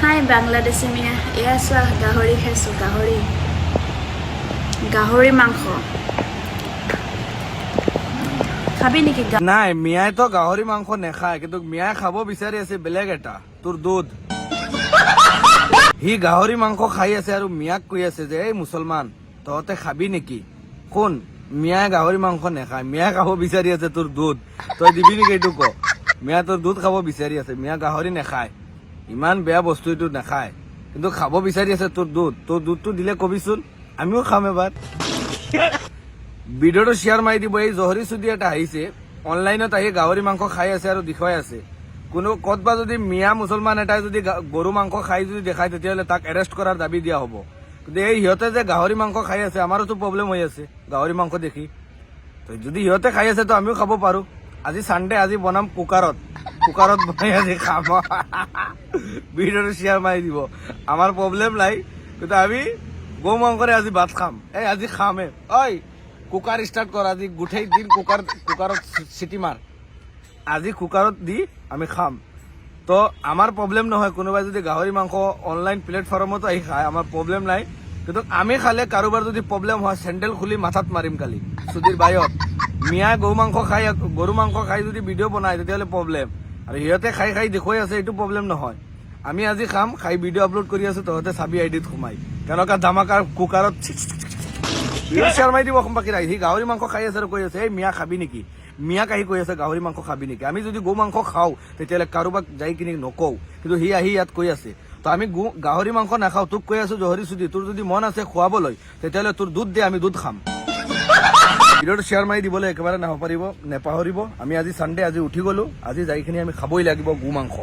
হাই বাংলাদেশী মিয়া এয়া চোৱা গাহৰি খাইছোঁ গাহৰি মাংস খাবি নেকি নাই মিয়াই তো গাহৰি মাংস নেখায় কিন্তু মিয়াই খাব বিচাৰি আছে বেলেগ এটা তোৰ দুধ সি গাহৰি মাংস খাই আছে আৰু মিয়াক কৈ আছে যে এই মুছলমান তহঁতে খাবি নেকি কোন মিয়াই গাহৰি মাংস নেখায় মিয়াই খাব বিচাৰি আছে তোৰ দুধ তই দিবি নেকি এইটো ক মিয়া তোৰ দুধ খাব বিচাৰি আছে মিয়া গাহৰি নেখায় ইমান বেয়া বস্তু এইটো নাখায় কিন্তু খাব বিচাৰি আছে তোৰ দুধটো দিলে কবিচোন আমিও খাম এবাৰ ভিডিঅ'টো শ্বেয়াৰ মাৰি দিব এই জহৰী চুদি এটা আহিছে অনলাইনত আহি গাহৰি মাংস খাই আছে আৰু দেখুৱাই আছে কোনো ক'তবা যদি মিয়া মুছলমান এটাই যদি গৰু মাংস খাই যদি দেখায় তেতিয়াহ'লে তাক এৰেষ্ট কৰাৰ দাবী দিয়া হ'ব কিন্তু এই সিহঁতে যে গাহৰি মাংস খাই আছে আমাৰোতো প্ৰব্লেম হৈ আছে গাহৰি মাংস দেখি যদি সিহঁতে খাই আছে তো আমিও খাব পাৰো আজি চানডে আজি বনাম কুকাৰত বনাই আজি খাম ভিডিঅ'টো শ্বেয়াৰ মাৰি দিব আমাৰ প্ৰব্লেম নাই কিন্তু আমি গৌ মাংসৰে আজি ভাত খাম এই আজি খামে ঐ কুকাৰ ষ্টাৰ্ট কৰ আজি গোটেই দিন কুকাৰত চিটি মাৰ আজি কুকাৰত দি আমি খাম তো আমাৰ প্ৰব্লেম নহয় কোনোবাই যদি গাহৰি মাংস অনলাইন প্লেটফৰ্মতো আহি খায় আমাৰ প্ৰব্লেম নাই কিন্তু আমি খালে কাৰোবাৰ যদি প্ৰব্লেম হয় চেণ্ডেল খুলি মাথাত মাৰিম কালি সুধীৰ বায়ত মিয়া গৰু মাংস খাই যদি ভিডিঅ' বনায় তেতিয়াহ'লে প্ৰব্লেম আৰু সিহঁতে খাই দেখুৱাই আছে এইটো প্ৰব্লেম নহয় আমি আজি খাম খাই ভিডিঅ' আপলোড কৰি আছো তহঁতে চাবি আইডিত সোমাই কেনেকুৱা ধামাকাৰ কুকাৰত শ্বেয়াৰ মাৰি দিব বাকী নাই সি গাহৰি মাংস খাই আছে আৰু কৈ আছে এই মিয়া খাবি নেকি মিয়াক আহি কৈ আছে গাহৰি মাংস খাবি নেকি আমি যদি গৌ মাংস খাওঁ তেতিয়াহ'লে কাৰোবাক যাই কিনি নকওঁ কিন্তু সি আহি ইয়াত কৈ আছে তো আমি গাহৰি মাংস নাখাওঁ তোক কৈ আছো জহৰী চুদি তোৰ যদি মন আছে খুৱাবলৈ তেতিয়াহ'লে তোৰ দুধ দে আমি দুধ খাম ভিডিঅ'টো শ্বেয়াৰ মাৰি দিবলৈ একেবাৰে নাপাহৰিব আমি আজি চানডে আজি উঠি গলো আজি যাইখিনি আমি খাবই লাগিব গৌ মাংস